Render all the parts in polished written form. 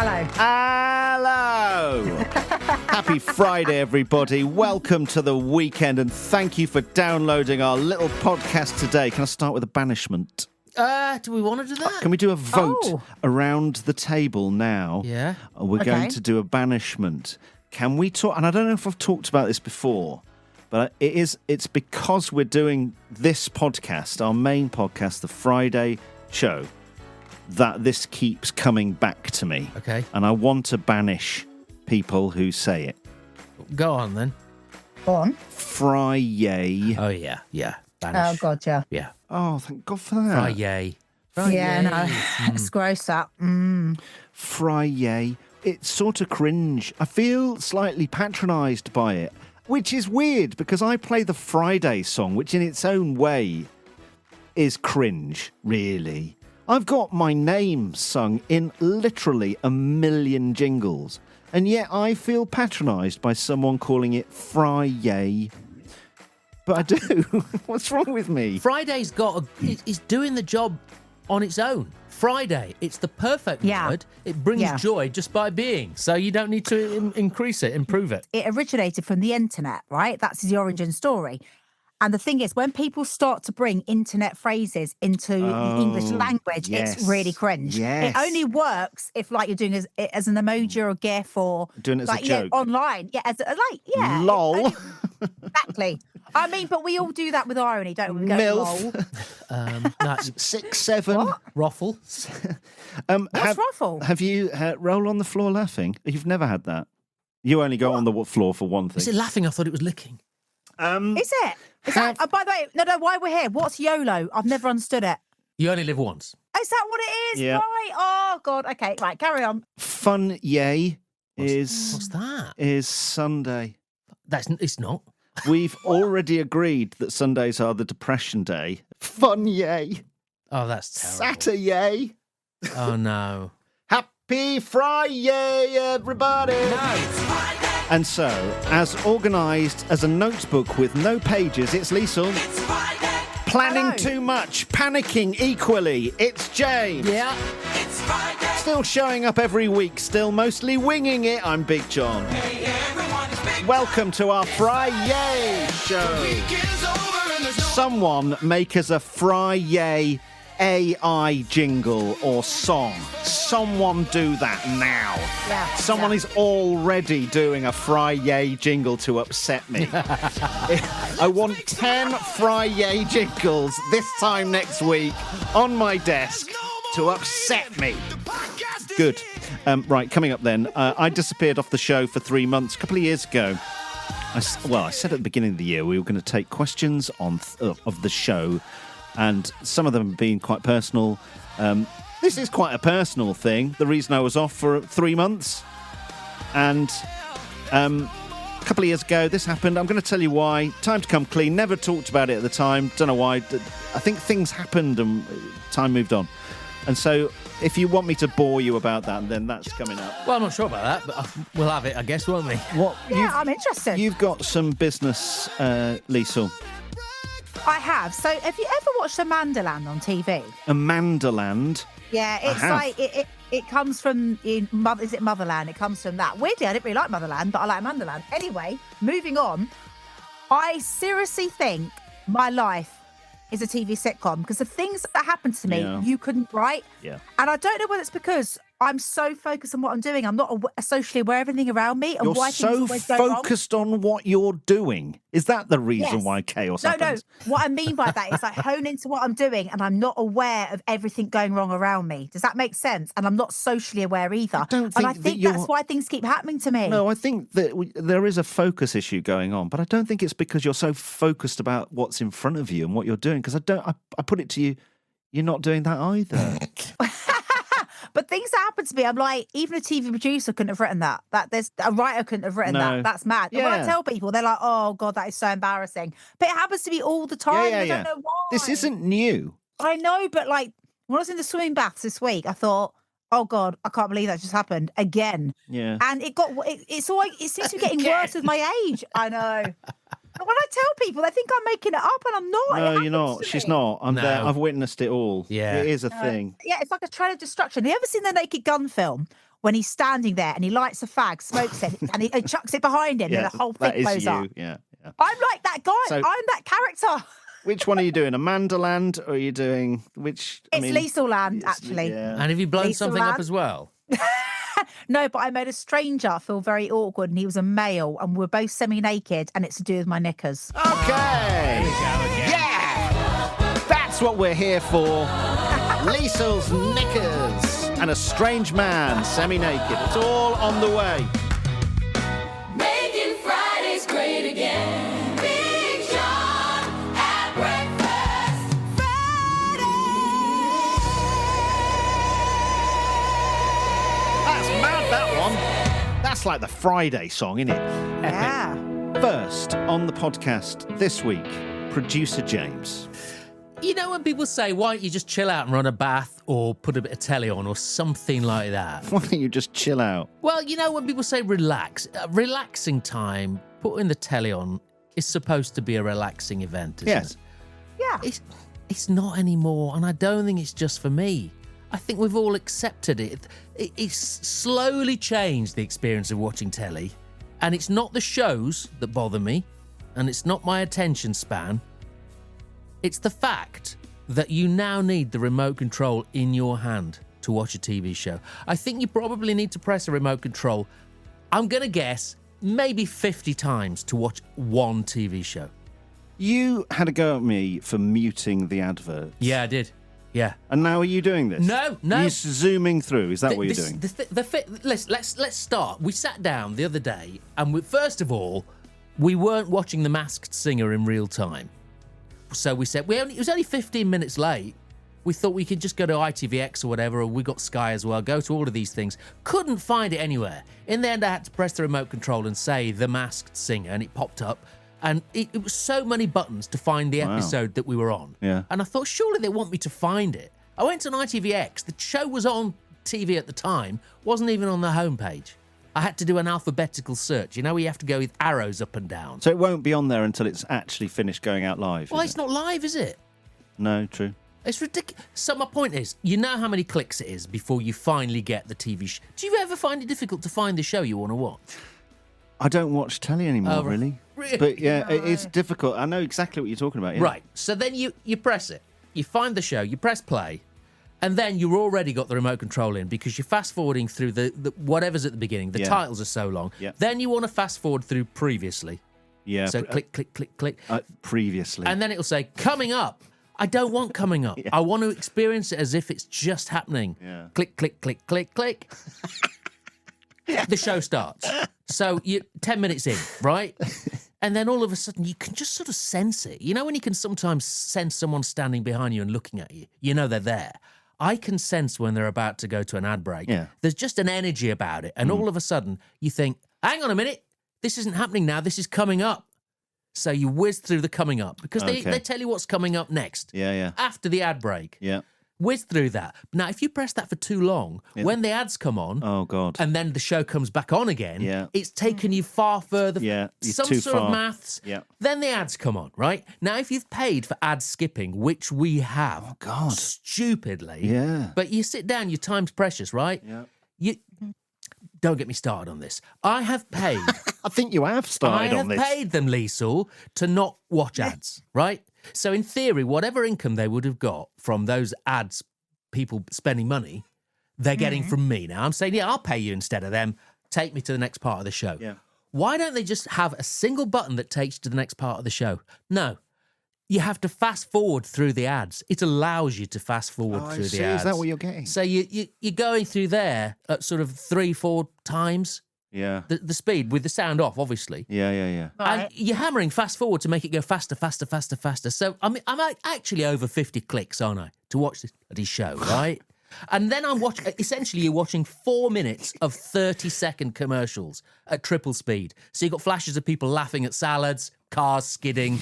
Hello. Hello. Happy Friday, everybody. Welcome to the weekend, and thank you for downloading our little podcast today. Can I start with a banishment? Do we want to do that? Can we do a vote around the table now? Yeah. We're going to do a banishment. Can we talk? And I don't know if I've talked about this before, but it's because we're doing this podcast, our main podcast, the Friday show, that this keeps coming back to me. Okay. And I want to banish people who say it. Go on, then. Go on. Friday. Oh, yeah. Banish. Oh, God, yeah. Yeah. Oh, thank God for that. Friday. Yeah, no. It's gross, that. Friday. It's sort of cringe. I feel slightly patronised by it, which is weird because I play the Friday song, which in its own way is cringe, really. I've got my name sung in literally a million jingles, and yet I feel patronised by someone calling it Friday. But I do. What's wrong with me? Friday's it's doing the job on its own. Friday, it's the perfect word. It brings joy just by being. So you don't need to increase it, improve it. It originated from the internet, right? That's the origin story. And the thing is, when people start to bring internet phrases into the English language, it's really cringe. Yes. It only works if, like, you're doing it as an emoji or a GIF or doing it as a joke online. Yeah, lol. Exactly. I mean, but we all do that with irony, don't we? We go, MILF. lol. 6, 7. What? Ruffle. What's ruffle? Have you roll on the floor laughing? You've never had that. You only go on the floor for one thing. Is it laughing? I thought it was licking. Is it? Is that, by the way, no, why we're here? What's YOLO? I've never understood it. You only live once. Is that what it is? Yeah. Right. Oh, God. Okay, right, carry on. Fun yay What's that? is Sunday. It's not. We've already agreed that Sundays are the depression day. Fun yay. Oh, that's terrible. Saturday. Oh, no. Happy Friday, everybody. No. And so, as organised as a notebook with no pages, it's Liesl. Planning Hello. too much, panicking equally, it's James. Yeah. Still showing up every week, still mostly winging it, I'm Big John. Welcome to our Friday show. Someone make us a Friday AI jingle or song. Someone do that now. Yeah. Someone is already doing a Friday jingle to upset me. I want 10 Friday jingles this time next week on my desk to upset me. Good. Right, coming up then. I disappeared off the show for 3 months a couple of years ago. I said at the beginning of the year we were going to take questions of the show, and some of them have been quite personal. This is quite a personal thing, the reason I was off for 3 months. And a couple of years ago, this happened. I'm going to tell you why. Time to come clean. Never talked about it at the time. Don't know why. I think things happened and time moved on. And so if you want me to bore you about that, then that's coming up. Well, I'm not sure about that, but we'll have it, I guess, won't we? What? Yeah, I'm interested. You've got some business, Liesl. I have. So, have you ever watched Amandaland on TV? Amandaland. Yeah, it's like it comes from is it Motherland? It comes from that. Weirdly, I didn't really like Motherland, but I like Amandaland. Anyway, moving on. I seriously think my life is a TV sitcom because the things that happened to me, you couldn't write. Yeah. And I don't know whether it's because I'm so focused on what I'm doing. I'm not socially aware of everything around me and You're why so things always go wrong. focused on what you're doing. Is that the reason why chaos happens? No. What I mean by that is I hone into what I'm doing and I'm not aware of everything going wrong around me. Does that make sense? And I'm not socially aware either. I think that's why things keep happening to me. No, I think that there is a focus issue going on, but I don't think it's because you're so focused about what's in front of you and what you're doing. Because I put it to you, you're not doing that either. But things that happen to me, I'm like, even a TV producer couldn't have written that. There's a writer couldn't have written that. That's mad. And when I tell people, they're like, "Oh God, that is so embarrassing." But it happens to me all the time. I don't know why. This isn't new. I know, but like when I was in the swimming baths this week, I thought, "Oh God, I can't believe that just happened again." Yeah. And it seems to be getting worse with my age. I know. When I tell people, they think I'm making it up, and I'm not. No, you're not. She's not. I'm there. I've witnessed it all. Yeah. It is a thing. Yeah, it's like a trail of destruction. Have you ever seen the Naked Gun film when he's standing there and he lights a fag, smokes it, and he chucks it behind him, and the whole thing blows up. Yeah. I'm like that guy. So- I'm that character. Which one are you doing? Amanda Land, or are you doing which? It's Liesl Land, actually. Yeah. And have you blown Liesl something up Land? as well? No, but I made a stranger feel very awkward, and he was a male, and we're both semi-naked, and it's to do with my knickers. Okay. There we go again. Yeah. That's what we're here for. Liesl's knickers and a strange man, semi-naked. It's all on the way. Making Fridays great again. Big John at breakfast. That's mad, that one. That's like the Friday song, isn't it? Yeah. First on the podcast this week, producer James. You know when people say, why don't you just chill out and run a bath or put a bit of telly on or something like that? Why don't you just chill out? Well, you know when people say relax, relaxing time, putting the telly on is supposed to be a relaxing event, isn't Yes. it? Yeah. It's not anymore, and I don't think it's just for me. I think we've all accepted it. It's slowly changed the experience of watching telly, and it's not the shows that bother me, and it's not my attention span. It's the fact that you now need the remote control in your hand to watch a TV show. I think you probably need to press a remote control, I'm going to guess, maybe 50 times to watch one TV show. You had a go at me for muting the adverts. Yeah, I did. Yeah. And now are you doing this? No. You're zooming through. Is that what you're doing? Let's start. We sat down the other day, and first of all, we weren't watching The Masked Singer in real time. So we said it was only 15 minutes late. We thought we could just go to ITVX or whatever, or we got Sky as well. Go to all of these things. Couldn't find it anywhere. In the end, I had to press the remote control and say The Masked Singer, and it popped up. And it was so many buttons to find the episode that we were on. Yeah. And I thought, surely they want me to find it. I went to an ITVX. The show was on TV at the time, wasn't even on the homepage. I had to do an alphabetical search. You know, where you have to go with arrows up and down. So it won't be on there until it's actually finished going out live. Well, is it's it? not live, is it? No, true. It's ridiculous. So my point is, you know how many clicks it is before you finally get the TV show. Do you ever find it difficult to find the show you want to watch? I don't watch telly anymore, Oh, really. really? But yeah, it's difficult. I know exactly what you're talking about. Yeah. Right. So then you press it. You find the show, you press play, and then you've already got the remote control in because you're fast forwarding through the whatever's at the beginning. The titles are so long. Yeah. Then you want to fast forward through previously. Yeah. So click, click, click, click. Previously. And then it'll say, coming up. I don't want coming up. I want to experience it as if it's just happening. Yeah. Click, click, click, click, click. The show starts. So you're 10 minutes in, right? And then all of a sudden you can just sort of sense it. You know when you can sometimes sense someone standing behind you and looking at you? You know they're there. I can sense when they're about to go to an ad break. Yeah. There's just an energy about it. And all of a sudden you think, hang on a minute, this isn't happening now, this is coming up. So you whiz through the coming up because they tell you what's coming up next. Yeah. After the ad break. Yeah. Whiz through that. Now, if you press that for too long, when the ads come on, Oh, God. and then the show comes back on again, it's taken you far further. Yeah, you're some too sort far. of maths. Yeah. Then the ads come on, right? Now, if you've paid for ad skipping, which we have, God. stupidly, Yeah. but you sit down, your time's precious, right? Yeah. You don't get me started on this. I have paid. I think you have started on this. I have paid them, Liesl, to not watch ads, right? So in theory, whatever income they would have got from those ads, people spending money, they're getting from me. Now I'm saying, I'll pay you instead of them. Take me to the next part of the show. Yeah. Why don't they just have a single button that takes you to the next part of the show? No. You have to fast forward through the ads. It allows you to fast forward through the ads. Is that what you're getting? So you're going through there at sort of 3-4 times Yeah. the speed with the sound off, obviously. Yeah. Right. And you're hammering fast forward to make it go faster. So I'm actually over 50 clicks, aren't I, to watch this bloody show, right? And then I'm watching. Essentially, you're watching 4 minutes of 30-second commercials at triple speed. So you've got flashes of people laughing at salads, cars skidding,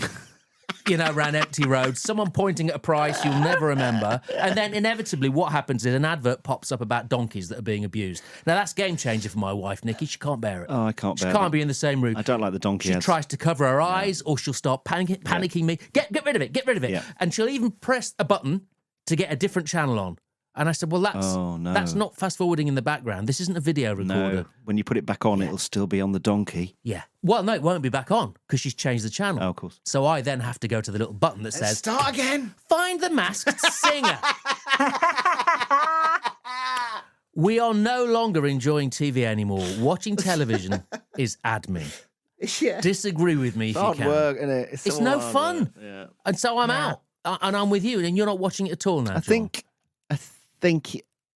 around empty roads, someone pointing at a price you'll never remember. And then inevitably what happens is an advert pops up about donkeys that are being abused. Now, that's game changer for my wife, Nikki. She can't bear it. Oh, I can't bear it. She can't be in the same room. I don't like the donkey She ads. tries to cover her eyes or she'll start panicking me. Get rid of it. Yeah. And she'll even press a button to get a different channel on. And I said, well, that's not fast forwarding in the background. This isn't a video recorder. No, when you put it back on, it'll still be on the donkey. Yeah. Well, no, it won't be back on because she's changed the channel. Oh, of course. So I then have to go to the little button that says, Start again. Find the Masked Singer. We are no longer enjoying TV anymore. Watching television is admin. Yeah. Disagree with me if you Hard can. work, isn't it? It's no fun. Yeah. And so I'm out. And I'm with you, and you're not watching it at all now, I think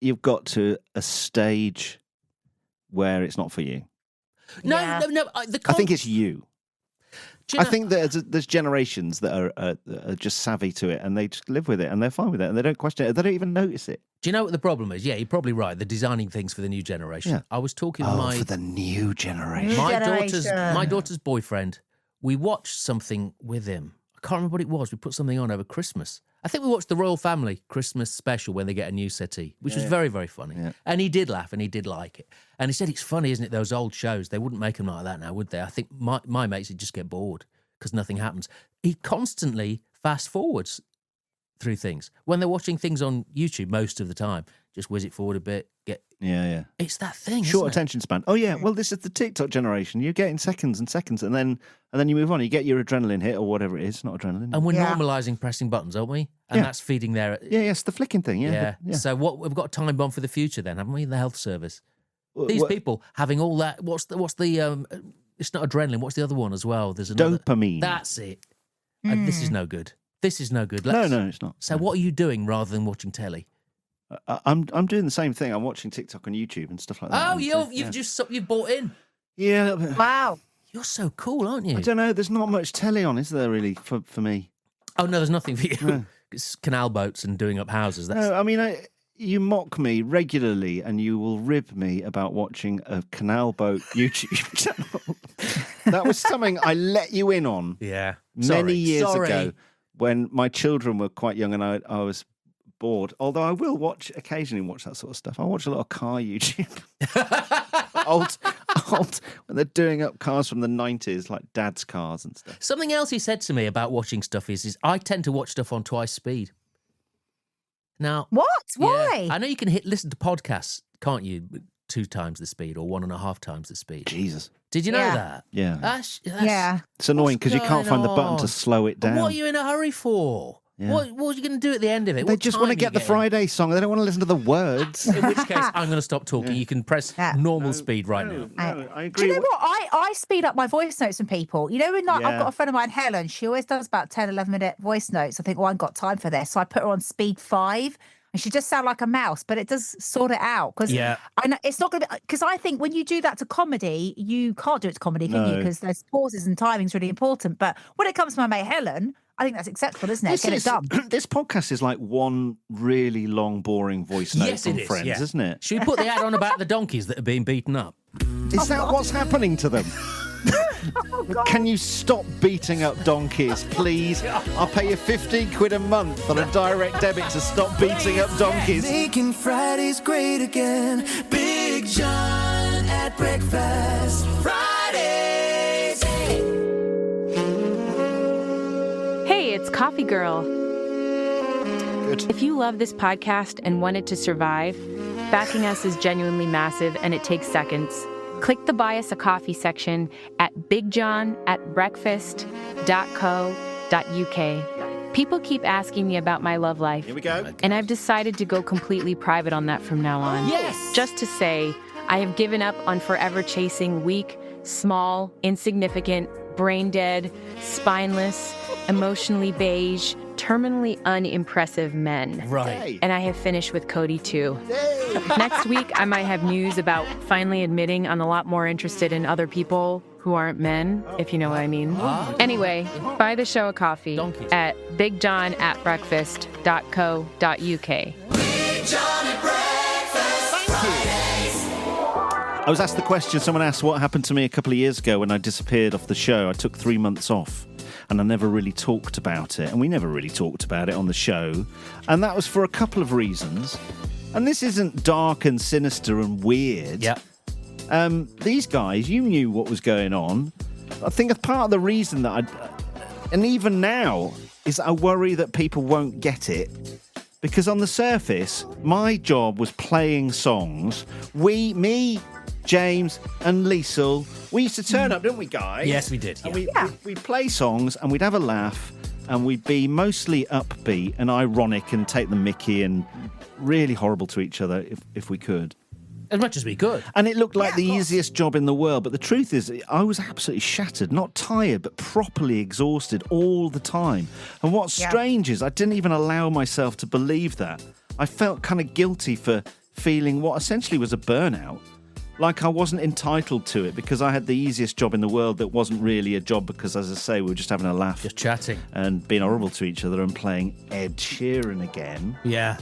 you've got to a stage where it's not for you. No. I think it's you. I think that there's generations that are just savvy to it, and they just live with it, and they're fine with it, and they don't question it. They don't even notice it. Do you know what the problem is? Yeah, you're probably right. They're designing things for the new generation. Yeah. I was talking with for the new generation. my daughter's boyfriend. We watched something with him. I can't remember what it was. We put something on over Christmas. I think we watched the Royal Family Christmas special when they get a new settee, which was very, very funny. Yeah. And he did laugh and he did like it. And he said, it's funny, isn't it, those old shows? They wouldn't make them like that now, would they? I think my mates would just get bored because nothing happens. He constantly fast forwards through things. When they're watching things on YouTube most of the time, just whiz it forward a bit, Yeah. It's that thing, Short isn't it? attention span. Oh, yeah. Well, this is the TikTok generation. You're getting seconds and seconds, and then you move on. You get your adrenaline hit or whatever it is. Not adrenaline. And we're normalising pressing buttons, aren't we? And that's feeding their... Yeah, it's the flicking thing, yeah. So we've got a time bomb for the future then, haven't we, in the health service? These people having all that... What's the it's not adrenaline. What's the other one as well? There's another... Dopamine. That's it. And this is no good. This is no good. No, it's not. So what are you doing rather than watching telly? I'm doing the same thing. I'm watching TikTok and YouTube and stuff like that. Oh, you've bought in. Yeah, a little bit. Wow. You're so cool, aren't you? I don't know. There's not much telly on, is there? Really, for me. Oh no, there's nothing for you. No. It's canal boats and doing up houses. No, I mean, you mock me regularly, and you will rib me about watching a canal boat YouTube channel. That was something I let you in on. Yeah, many years ago, when my children were quite young, and I was bored. Although I will occasionally watch that sort of stuff. I watch a lot of car YouTube. old when they're doing up cars from the 90s, like Dad's cars and stuff. Something else he said to me about watching stuff is I tend to watch stuff on twice speed. Now, what? Why? Yeah, I know you can listen to podcasts, can't you? 2 times the speed or 1.5 times the speed. Jesus. Did you know that? Yeah. Yeah. It's annoying because you can't find the button to slow it down. But what are you in a hurry for? Yeah. What are you going to do at the end of it? They just want to get the Friday song. They don't want to listen to the words. In which case, I'm going to stop talking. You can press normal speed right now. No, I agree. Do you know what? I speed up my voice notes from people. You know, when I've got a friend of mine, Helen, she always does about 10, 11-minute voice notes. I think, I ain't got time for this. So I put her on speed 5. And she just sound like a mouse, but it does sort it out. Because I know it's not going to be, because I think when you do that to comedy, you can't do it to comedy, can you? Because there's pauses and timing's really important. But when it comes to my mate Helen, I think that's acceptable, isn't it? Get it done. This podcast is like one really long, boring voice note from Friends, isn't it? Should we put the ad on about the donkeys that are being beaten up? Is that what's happening to them? Can you stop beating up donkeys, please? I'll pay you 15 quid a month on a direct debit to stop beating up donkeys. Making Fridays great again. Big John at breakfast. Fridays. Hey, it's Coffee Girl. Good. If you love this podcast and want it to survive, backing us is genuinely massive and it takes seconds. Click the Buy Us a Coffee section at bigjohn@breakfast.co.uk. People keep asking me about my love life. Here we go. And I've decided to go completely private on that from now on. Yes! Just to say, I have given up on forever chasing weak, small, insignificant, brain-dead, spineless, emotionally beige, terminally unimpressive men. Right. And I have finished with Cody too. Next week, I might have news about finally admitting I'm a lot more interested in other people who aren't men, if you know what I mean. Anyway, buy the show a coffee at bigjohn@breakfast.co.uk. Big John at breakfast. Fridays. I was asked the question, someone asked what happened to me a couple of years ago when I disappeared off the show. I took 3 months off and I never really talked about it. And we never really talked about it on the show. And that was for a couple of reasons. And this isn't dark and sinister and weird. Yeah. These guys, you knew what was going on. I think a part of the reason that and even now, is that I worry that people won't get it Because on the surface, my job was playing songs. Me, James and Liesl, we used to turn up, didn't we, guys? Yes, we did. And we'd play songs and we'd have a laugh and we'd be mostly upbeat and ironic and take the mickey and really horrible to each other if we could. As much as we could. And it looked like the easiest job in the world. But the truth is, I was absolutely shattered, not tired, but properly exhausted all the time. And what's strange is I didn't even allow myself to believe that. I felt kind of guilty for feeling what essentially was a burnout. Like I wasn't entitled to it because I had the easiest job in the world that wasn't really a job because, as I say, we were just having a laugh. Just chatting. And being horrible to each other and playing Ed Sheeran again. Yeah.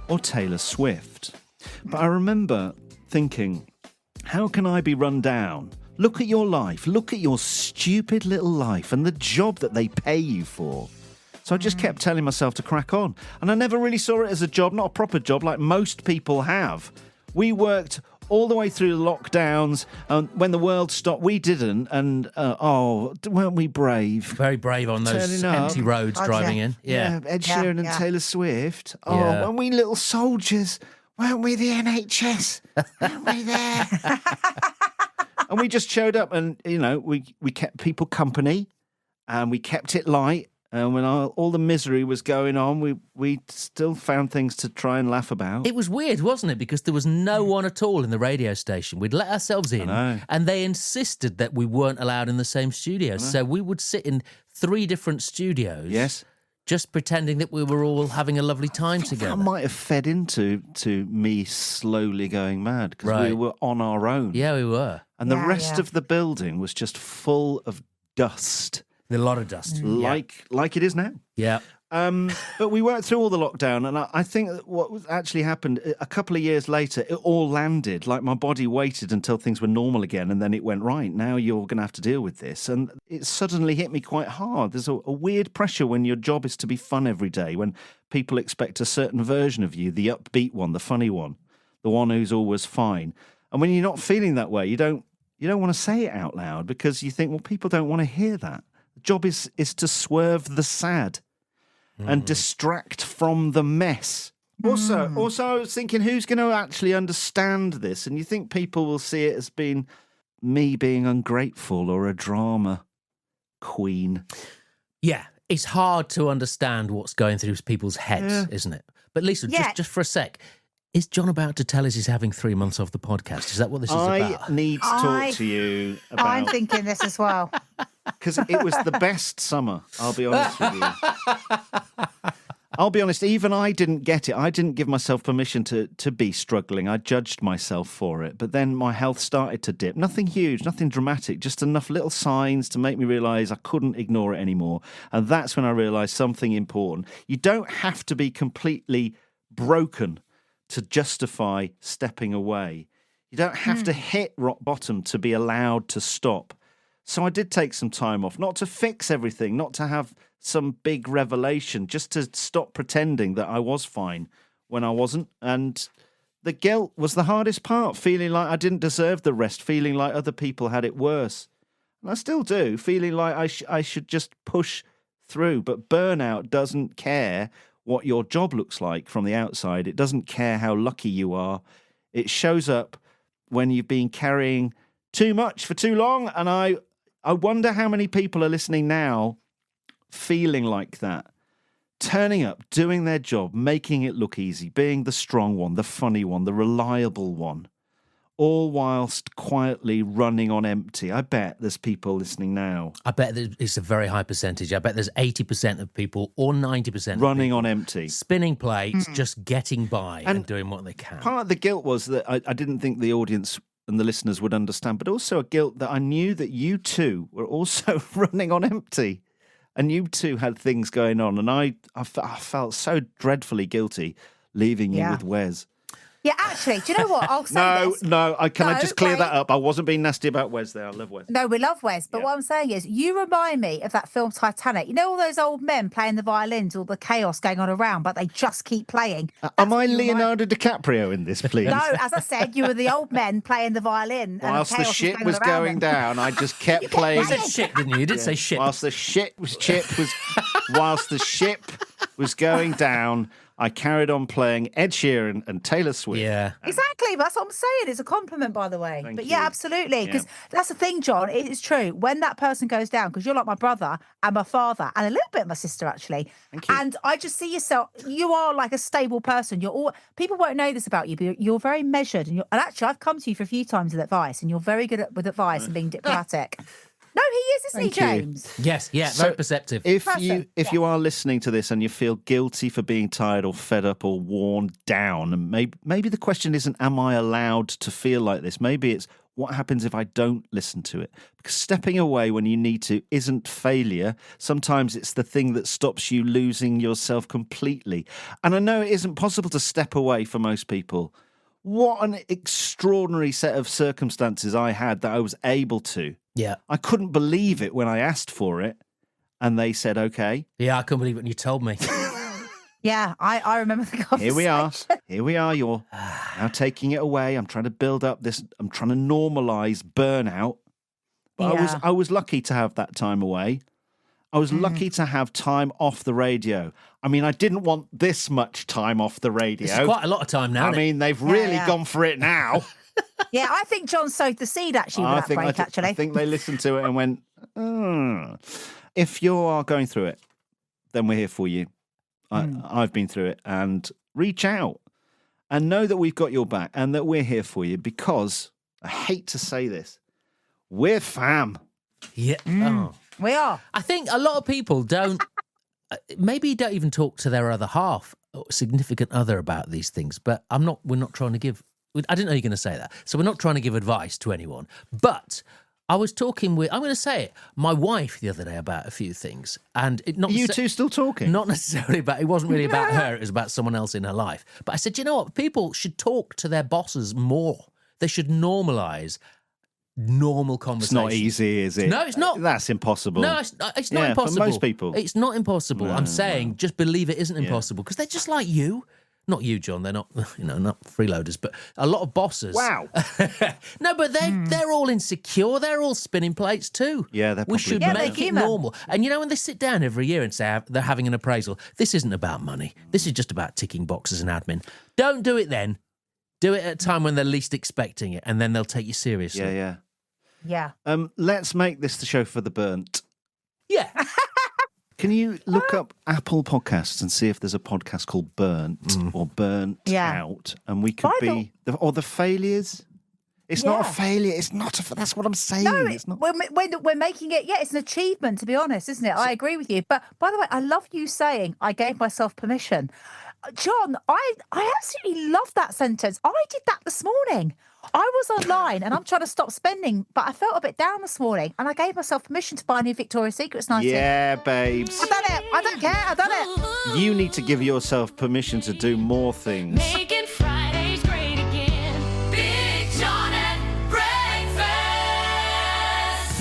Or Taylor Swift. But I remember thinking, how can I be run down? Look at your life. Look at your stupid little life and the job that they pay you for. So I just kept telling myself to crack on. And I never really saw it as a job, not a proper job like most people have. We worked all the way through the lockdowns. And when the world stopped, we didn't. And, weren't we brave? Very brave on those empty roads driving in. Yeah. Ed Sheeran and Taylor Swift. Oh, Yeah. weren't we little soldiers? Weren't we the NHS? Weren't we there? And we just showed up and, we kept people company and we kept it light. And when all the misery was going on, we still found things to try and laugh about. It was weird, wasn't it? Because there was no one at all in the radio station. We'd let ourselves in and they insisted that we weren't allowed in the same studio. So we would sit in 3 different studios. Yes. Just pretending that we were all having a lovely time together. That might have fed into me slowly going mad because we were on our own. Yeah, we were. And the rest of the building was just full of dust. A lot of dust. Like it is now. Yeah. But we worked through all the lockdown, and I think that what actually happened a couple of years later, it all landed. Like my body waited until things were normal again, and then it went, right, now you're going to have to deal with this. And it suddenly hit me quite hard. There's a weird pressure when your job is to be fun every day, when people expect a certain version of you, the upbeat one, the funny one, the one who's always fine. And when you're not feeling that way, you don't want to say it out loud because you think, well, people don't want to hear that. The job is to swerve the sad. And distract from the mess. Also, I was thinking, who's going to actually understand this? And you think people will see it as being me being ungrateful or a drama queen? Yeah, it's hard to understand what's going through people's heads, isn't it? But Lisa, just for a sec, is John about to tell us he's having 3 months off the podcast? Is that what this is about? I need to talk to you about... I'm thinking this as well. Because it was the best summer, I'll be honest with you. I'll be honest, even I didn't get it. I didn't give myself permission to be struggling. I judged myself for it. But then my health started to dip. Nothing huge, nothing dramatic, just enough little signs to make me realise I couldn't ignore it anymore. And that's when I realised something important. You don't have to be completely broken to justify stepping away. You don't have to hit rock bottom to be allowed to stop. So I did take some time off, not to fix everything, not to have some big revelation, just to stop pretending that I was fine when I wasn't. And the guilt was the hardest part, feeling like I didn't deserve the rest, feeling like other people had it worse. And I still do, feeling like I should just push through. But burnout doesn't care what your job looks like from the outside. It doesn't care how lucky you are. It shows up when you've been carrying too much for too long. And I wonder how many people are listening now feeling like that. Turning up, doing their job, making it look easy, being the strong one, the funny one, the reliable one, all whilst quietly running on empty. I bet there's people listening now. I bet it's a very high percentage. I bet there's 80% of people or 90% running on empty. Spinning plates, just getting by and doing what they can. Part of the guilt was that I didn't think the audience and the listeners would understand, but also a guilt that I knew that you two were also running on empty. And you two had things going on, and I felt so dreadfully guilty leaving you with Wes. Yeah, actually, do you know what? I'll say this. Can I just clear that up? I wasn't being nasty about Wes there. I love Wes. No, we love Wes. But what I'm saying is, you remind me of that film Titanic. You know all those old men playing the violins, all the chaos going on around, but they just keep playing. Am I Leonardo DiCaprio in this, please? No, as I said, you were the old men playing the violin. Whilst the shit was going down, I just kept playing. You said shit, didn't you? You did say shit. Whilst the ship was going down, I carried on playing Ed Sheeran and Taylor Swift. Yeah. Exactly, but that's what I'm saying. It's a compliment, by the way. Thank but you. yeah, absolutely. Because Yeah. that's the thing, John. It is true. When that person goes down, because you're like my brother and my father and a little bit my sister, actually. Thank you. And I just see yourself. You are like a stable person. You're all. People won't know this about you, but you're very measured. And actually, I've come to you for a few times with advice, and you're very good with advice and being diplomatic. No, he is, isn't Thank he, you. James? Yes, yeah, So very perceptive. If you are listening to this and you feel guilty for being tired or fed up or worn down, and maybe the question isn't, am I allowed to feel like this? Maybe it's, what happens if I don't listen to it? Because stepping away when you need to isn't failure. Sometimes it's the thing that stops you losing yourself completely. And I know it isn't possible to step away for most people. What an extraordinary set of circumstances I had that I was able to. Yeah. I couldn't believe it when I asked for it and they said, okay. Yeah, I couldn't believe it when you told me. Yeah, I remember the conversation. Here we are. You're now taking it away. I'm trying to build up this. I'm trying to normalize burnout. But Yeah. I was lucky to have that time away. I was lucky to have time off the radio. I mean, I didn't want this much time off the radio. It's quite a lot of time now. I isn't it? mean, they've really yeah. gone for it now. Yeah, I think John sowed the seed actually with that break, actually. I think they listened to it and went, If you are going through it, then we're here for you. I've been through it, and reach out and know that we've got your back and that we're here for you, because I hate to say this, we're fam. Yeah. Oh. We are. I think a lot of people don't, maybe don't even talk to their other half or significant other about these things, but we're not trying to give, I didn't know you were going to say that. So we're not trying to give advice to anyone, but I was talking with, I'm going to say it, my wife the other day about a few things, and Are you two still talking? Not necessarily about, it wasn't really about her, it was about someone else in her life. But I said, you know what, people should talk to their bosses more. They should normalise normal conversation. It's not easy, is it? No, it's not. That's impossible. No, it's not Yeah, for impossible. most people. It's not impossible. I'm saying just believe it isn't impossible, because they're just like you. Not you, John. They're not, not freeloaders, but a lot of bosses. Wow. No, but they're all insecure. They're all spinning plates too. Yeah, they're We should Yeah, make they're it human. normal. And when they sit down every year and say they're having an appraisal, this isn't about money. This is just about ticking boxes and admin. Don't do it then. Do it at a time when they're least expecting it, and then they'll take you seriously. Yeah. Yeah. Let's make this the show for the burnt. Yeah. Can you look up Apple Podcasts and see if there's a podcast called Burnt or Burnt Yeah. Out, and we could By be the failures. It's not a Yeah. failure. It's not a. That's what I'm saying. No, it's not. we're making it. Yeah, it's an achievement, to be honest, isn't it? I agree with you. But by the way, I love you saying I gave myself permission. John, I absolutely love that sentence. I did that this morning. I was online and I'm trying to stop spending, but I felt a bit down this morning, and I gave myself permission to buy a new Victoria's Secrets nightie. Yeah, babes. I've done it. I don't care. I've done it. You need to give yourself permission to do more things. Making Fridays great again. Big John at breakfast.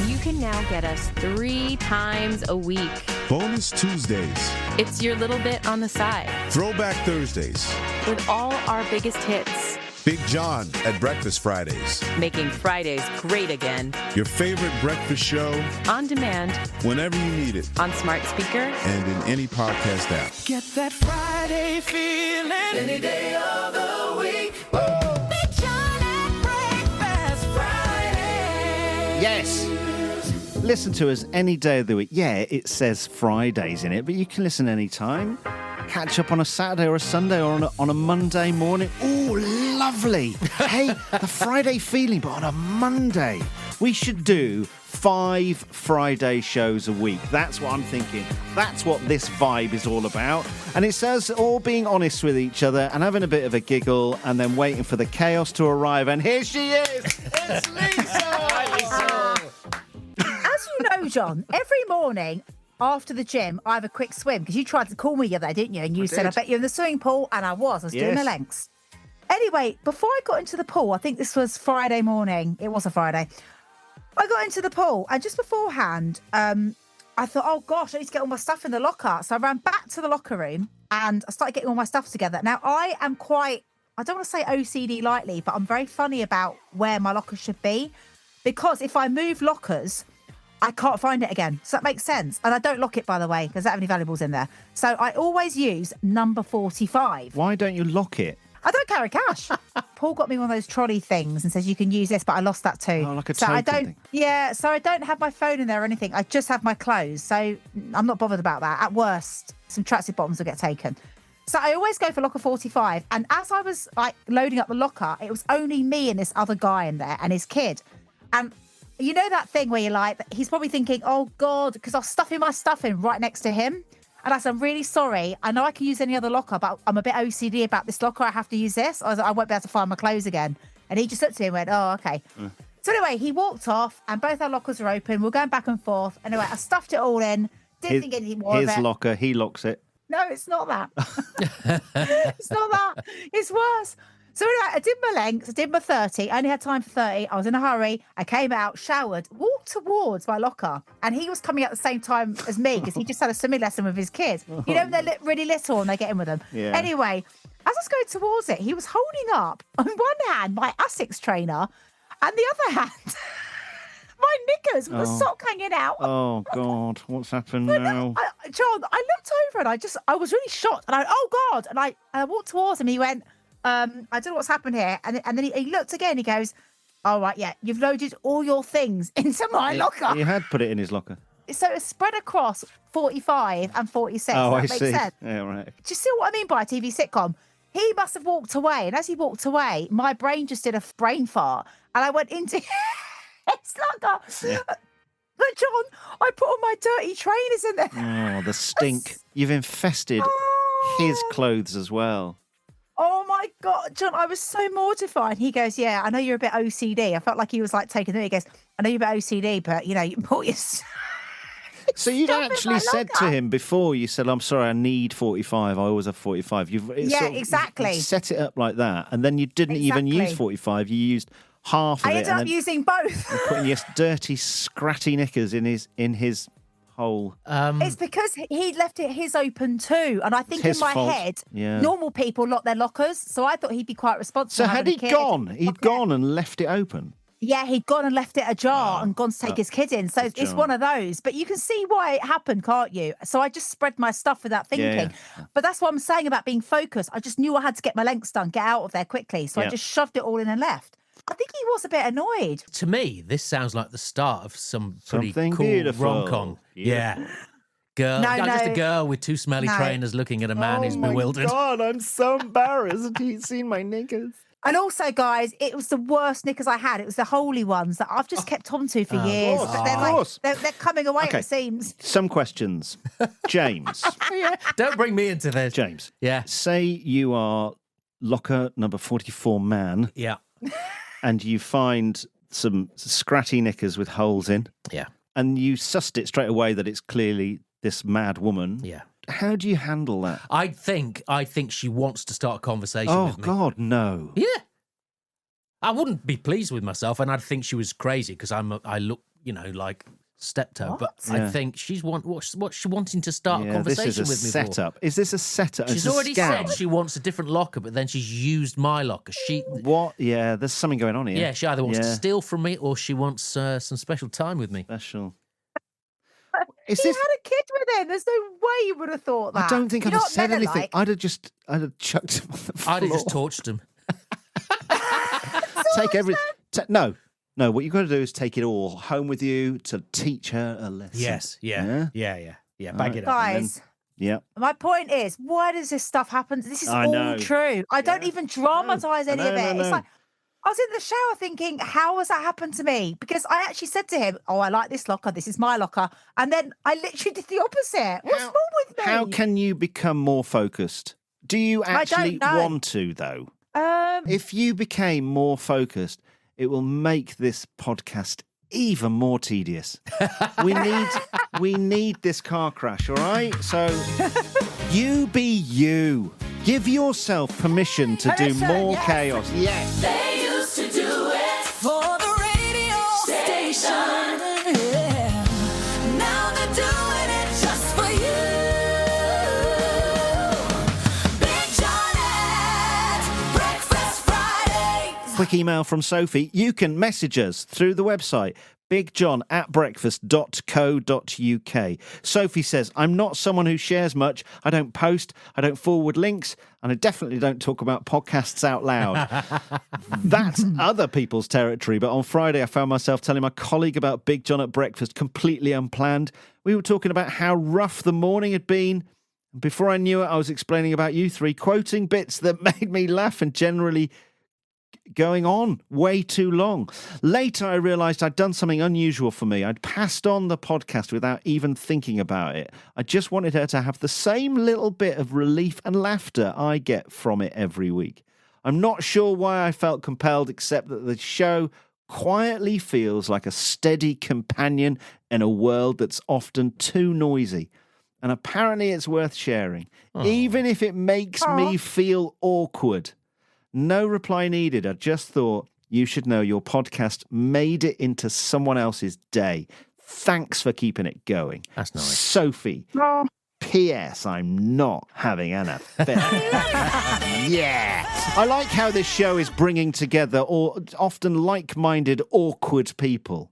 You can now get us 3 times a week. Bonus Tuesdays, It's your little bit on the side Throwback Thursdays, with all our biggest hits, Big John at Breakfast Fridays, making Fridays great again. your favorite breakfast show On demand, whenever you need it, on smart speaker, and in any podcast app. Get that Friday feeling any day of the week. Big John at breakfast Friday. Yes. Listen to us any day of the week. Yeah, it says Fridays in it, but you can listen anytime. Catch up on a Saturday or a Sunday or on a Monday morning. Oh, lovely. Hey, the Friday feeling, but on a Monday. We should do 5 Friday shows a week. That's what I'm thinking. That's what this vibe is all about. And it's us all being honest with each other and having a bit of a giggle and then waiting for the chaos to arrive. And here she is. It's Lisa. As you know, John, every morning after the gym, I have a quick swim, because you tried to call me the other day, didn't you? And you said, I bet you're in the swimming pool. And I was doing Yes. the lengths. Anyway, before I got into the pool, I think this was Friday morning. It was a Friday. I got into the pool, and just beforehand, I thought, oh gosh, I need to get all my stuff in the locker. So I ran back to the locker room and I started getting all my stuff together. Now, I am quite, I don't want to say OCD lightly, but I'm very funny about where my locker should be. Because if I move lockers, I can't find it again. So that makes sense. And I don't lock it, by the way, because I don't have any valuables in there. So I always use number 45. Why don't you lock it? I don't carry cash. Paul got me one of those trolley things and says you can use this, but I lost that too. Oh, like a so I token don't. thing. Yeah, so I don't have my phone in there or anything. I just have my clothes. So I'm not bothered about that. At worst, some tracksuit bottoms will get taken. So I always go for locker 45. And as I was like loading up the locker, it was only me and this other guy in there and his kid. And you know that thing where you're like, he's probably thinking, oh God, because I was stuffing my stuff in right next to him. And I said, I'm really sorry. I know I can use any other locker, but I'm a bit OCD about this locker. I have to use this. I was like, I won't be able to find my clothes again. And he just looked at me and went, oh, okay. So anyway, he walked off and both our lockers are open. We're going back and forth. Anyway, I stuffed it all in. Didn't think anything more of His it. locker, he locks it. No, it's not that. It's not that. It's worse. So anyway, I did my lengths. I did my 30. I only had time for 30. I was in a hurry. I came out, showered, walked towards my locker. And he was coming at the same time as me because he just had a swimming lesson with his kids. You know, when they're really little and they get in with them. Yeah. Anyway, as I was going towards it, he was holding up on one hand my Essex trainer and the other hand my knickers with the sock hanging out. Oh, God. What's happened now? John, I looked over and I was really shocked. And oh God. And I walked towards him. He went, I don't know what's happened here. And then he looked again. He goes, all right, yeah, you've loaded all your things into my locker. You had put it in his locker. So it's spread across 45 and 46. Oh, that I makes see. sense. Yeah, right. Do you see what I mean by a TV sitcom? He must have walked away. And as he walked away, my brain just did a brain fart. And I went into his locker. Yeah. But John, I put all my dirty trainers in there. Oh, the stink. You've infested his clothes as well. Oh my God, John, I was so mortified. He goes, yeah, I know you're a bit OCD. I felt like he was like taking it. He goes, I know you're a bit OCD, but you know, you bought your... So you'd Stuff in actually my said to locker. him before, you said, I'm sorry, I need 45. I always have 45. Yeah, exactly. You set it up like that. And then you didn't even use Exactly. 45. You used half of I it. ended and up then using both. putting your dirty, scratty knickers in his hole. It's because he left his open too. And I think His in my fault. head, Yeah. normal people lock their lockers. So I thought he'd be quite responsible. So had having he a kid. gone? He'd gone and left it open. Yeah, he'd gone and left it ajar and gone to take his kid in. So it's ajar. one of those. But you can see why it happened, can't you? So I just spread my stuff without thinking. Yeah. But that's what I'm saying about being focused. I just knew I had to get my lengths done, get out of there quickly. So Yeah. I just shoved it all in and left. I think he was a bit annoyed. To me, this sounds like the start of some pretty Something cool beautiful. rom-com. Yeah. Girl, No, just a no. girl with two smelly No. trainers looking at a man who's Oh my bewildered. God, I'm so embarrassed. He's seen my knickers. And also, guys, it was the worst knickers I had. It was the holy ones that I've just kept on to for years. course, But they're of like course. they're coming away, Okay. it seems. Some questions. James. Don't bring me into this. James. Yeah. Say you are locker number 44 man Yeah. and you find some scratty knickers with holes in Yeah. and you sussed it straight away that it's clearly this mad woman. Yeah. How do you handle that? I think she wants to start a conversation Oh, with me. God, no. Yeah. I wouldn't be pleased with myself, and I'd think she was crazy because I look, like steptoe. But I Yeah. think she's what's she wanting to start a Yeah, conversation this is a with me setup. Is this a setup? for. She's It's a already scam. said she wants a different locker, but then she's used my locker. What? Yeah, there's something going on here. Yeah, she either wants to Yeah. steal from me or she wants some special time with me. Special. He had a kid with him. There's no way you would have thought that. I don't think You I'd know have what said men are anything. like? I'd have chucked him on the floor. I'd have just torched him. Take no. What you've got to do is take it all home with you to teach her a lesson. Yes, Yeah? yeah. Bag Right. it up. Guys, Yeah. my point is, why does this stuff happen? This is I all know. true. I don't even dramatize any of it. No. It's like I was in the shower thinking, how has that happened to me? Because I actually said to him, oh, I like this locker. This is my locker. And then I literally did the opposite. What's wrong with me? How can you become more focused? Do you actually know. want to, though? Um, If you became more focused, it will make this podcast even more tedious. we need this car crash, all right? So you be you. Give yourself permission to do Permission, more yes. chaos. Yes. They used to do it for the radio station. Yeah. Now they're doing it just for you. Big John at Breakfast Fridays. Quick email from Sophie. You can message us through the website, bigjohn@breakfast.co.uk. Sophie says, I'm not someone who shares much. I don't post, I don't forward links, and I definitely don't talk about podcasts out loud. That's other people's territory, but on Friday I found myself telling my colleague about Big John at breakfast completely unplanned. We were talking about how rough the morning had been. Before I knew it, I was explaining about you three, quoting bits that made me laugh and generally going on way too long. Later, I realised I'd done something unusual for me. I'd passed on the podcast without even thinking about it. I just wanted her to have the same little bit of relief and laughter I get from it every week. I'm not sure why I felt compelled, except that the show quietly feels like a steady companion in a world that's often too noisy. And apparently it's worth sharing, even if it makes me feel awkward. No reply needed. I just thought you should know your podcast made it into someone else's day. Thanks for keeping it going. That's nice. Sophie. P.S. I'm not having an affair. Yeah. I like how this show is bringing together often like-minded, awkward people.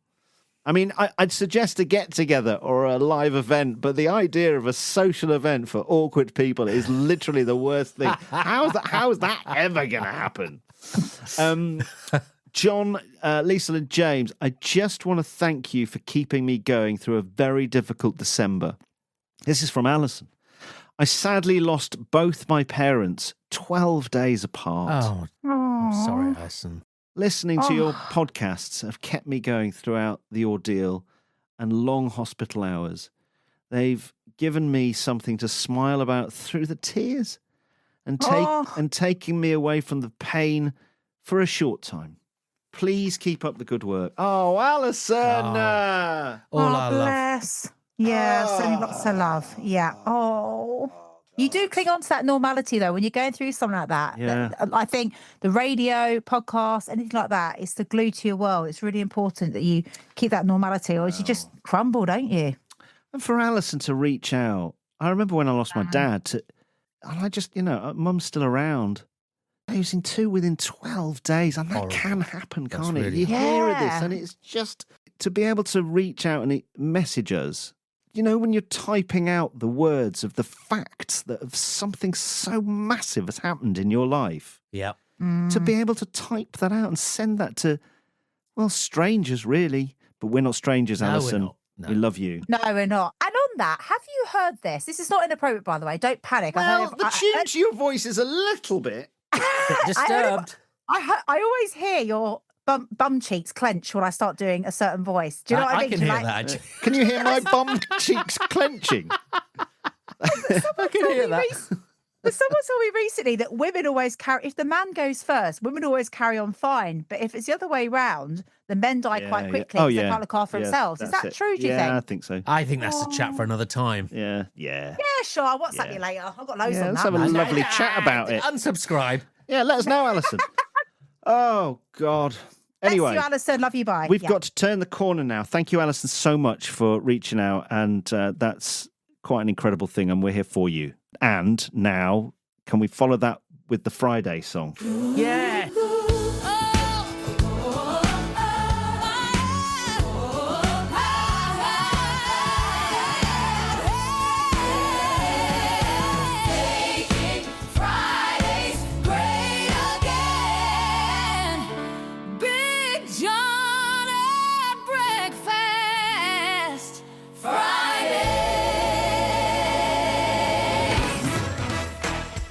I mean, I'd suggest a get-together or a live event, but the idea of a social event for awkward people is literally the worst thing. How is that ever going to happen? John, Liesl and James, I just want to thank you for keeping me going through a very difficult December. This is from Alison. I sadly lost both my parents 12 days apart. Oh, I'm sorry, Alison. Listening to your podcasts have kept me going throughout the ordeal and long hospital hours. They've given me something to smile about through the tears and taking me away from the pain for a short time. Please keep up the good work. Oh, Alison! All our love. Bless. Yeah, sending lots of love. Yeah. Oh. You do cling on to that normality, though, when you're going through something like that. Yeah. I think the radio, podcast, anything like that, it's the glue to your world. It's really important that you keep that normality, or else you just crumble, don't you? And for Alison to reach out, I remember when I lost my dad, and I just, Mum's still around. Losing two within 12 days, and that can happen, can't it? Really You hear of this, and it's just to be able to reach out and message us. You know, when you're typing out the words of the facts that of something so massive has happened in your life. Yep. To be able to type that out and send that to, well, strangers, really. But we're not strangers, Alison. We're not. No. We love you. No, we're not. And on that, have you heard this? This is not inappropriate, by the way. Don't panic. Well, the tune to your voice is a little bit. Disturbed. I always hear your bum cheeks clench when I start doing a certain voice. Do you know what I mean? I can hear that. Can you hear my bum cheeks clenching? I can hear that. But someone told me recently that women always carry, if the man goes first, women always carry on fine. But if it's the other way round, the men die quite quickly because they can't look after themselves. Is that true, do you think? Yeah, I think so. I think that's a chat for another time. Yeah. Yeah, sure. I'll WhatsApp you later. I've got loads on Let's that. have a lovely chat about it. Unsubscribe. Yeah, let us know, Alison. Oh, God. Anyway, thanks you, Alison. Love you. Bye. We've got to turn the corner now. Thank you, Alison, so much for reaching out. And that's quite an incredible thing. And we're here for you. And now, can we follow that with the Friday song? Yeah.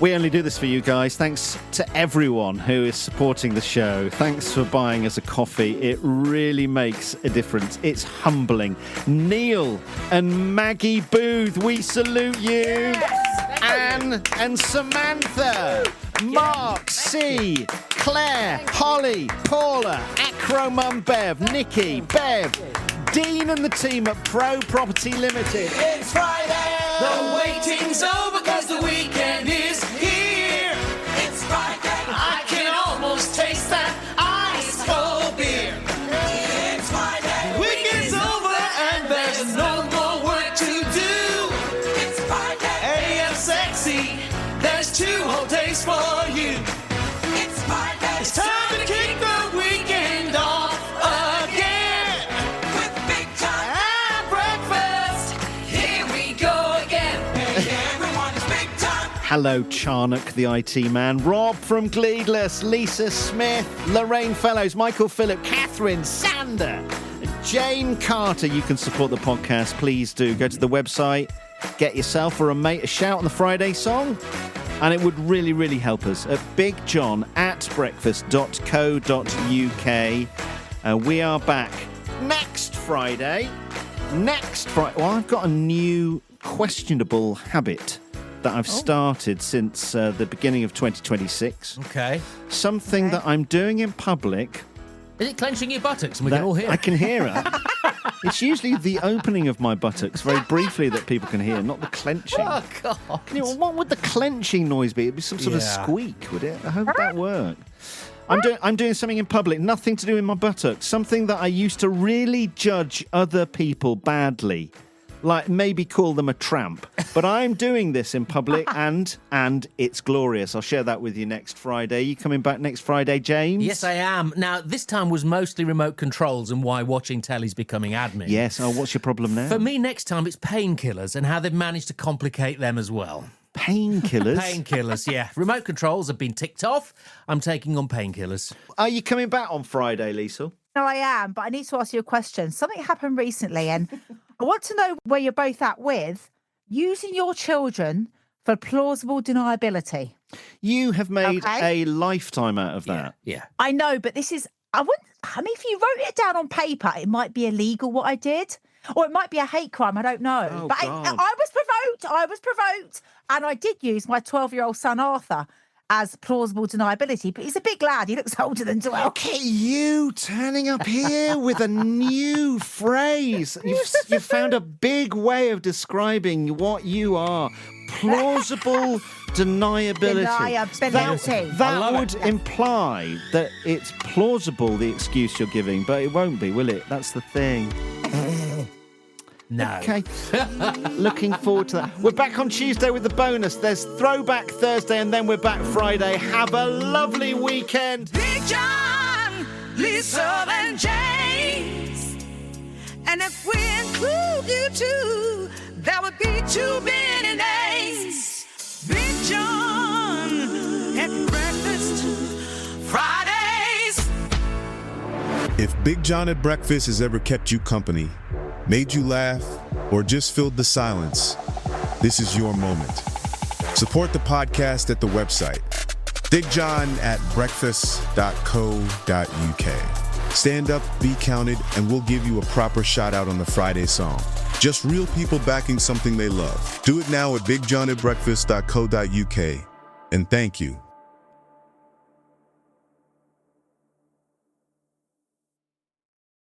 We only do this for you guys. Thanks to everyone who is supporting the show. Thanks for buying us a coffee. It really makes a difference. It's humbling. Neil and Maggie Booth, we salute you. Yes, Anne and Samantha, Mark, C, Claire, Holly, Paula, Acromum Bev, Nikki, Bev, Dean and the team at Pro Property Limited. It's Friday! The waiting's over because the weekend is here. It's Friday. I can almost taste that ice cold beer. It's Friday. The weekend's over and there's no more work to do. It's Friday. AM sexy. There's 2 whole days for you. It's Friday. It's time to kick the weekend off again. With Hello, Charnock, the IT man. Rob from Gleedless. Lisa Smith. Lorraine Fellows. Michael Phillip. Catherine. Sander. Jane Carter. You can support the podcast. Please do. Go to the website. Get yourself or a mate a shout on the Friday song. And it would really, really help us at bigjohn@breakfast.co.uk. We are back next Friday. Well, I've got a new questionable habit that I've started since the beginning of 2026. Okay. Something that I'm doing in public. Is it clenching your buttocks? And we can all hear I it. can hear it. It's usually the opening of my buttocks, very briefly, that people can hear, not the clenching. Oh, God. What would the clenching noise be? It'd be some sort of squeak, would it? I hope that worked. I'm doing something in public, nothing to do with my buttocks. Something that I used to really judge other people badly, like maybe call them a tramp. But I'm doing this in public, and it's glorious. I'll share that with you next Friday. You coming back next Friday, James? Yes, I am. Now, this time was mostly remote controls and why watching telly's becoming admin. Yes. Oh, what's your problem now? For me, next time, it's painkillers and how they've managed to complicate them as well. Painkillers? Painkillers, yeah. Remote controls have been ticked off. I'm taking on painkillers. Are you coming back on Friday, Liesl? No, I am, but I need to ask you a question. Something happened recently, and I want to know where you're both at with using your children for plausible deniability. You have made a lifetime out of that. Yeah. I know, but this is, I mean, if you wrote it down on paper, it might be illegal what I did, or it might be a hate crime. I don't know. Oh, but God. I was provoked, and I did use my 12-year-old son, Arthur, as plausible deniability, but he's a big lad. He looks older than 12. Look at you turning up here with a new phrase. You've found a big way of describing what you are. Plausible deniability. Deniability. That would imply that it's plausible, the excuse you're giving, but it won't be, will it? That's the thing. No. Okay. Looking forward to that. We're back on Tuesday with the bonus. There's Throwback Thursday, and then we're back Friday. Have a lovely weekend. Big John, Liesl and James. And if we include you too, there would be too many names. Big John at breakfast Fridays. If Big John at Breakfast has ever kept you company, made you laugh, or just filled the silence, this is your moment. Support the podcast at the website, bigjohn@breakfast.co.uk. Stand up, be counted, and we'll give you a proper shout out on the Friday song. Just real people backing something they love. Do it now at bigjohn@breakfast.co.uk. And thank you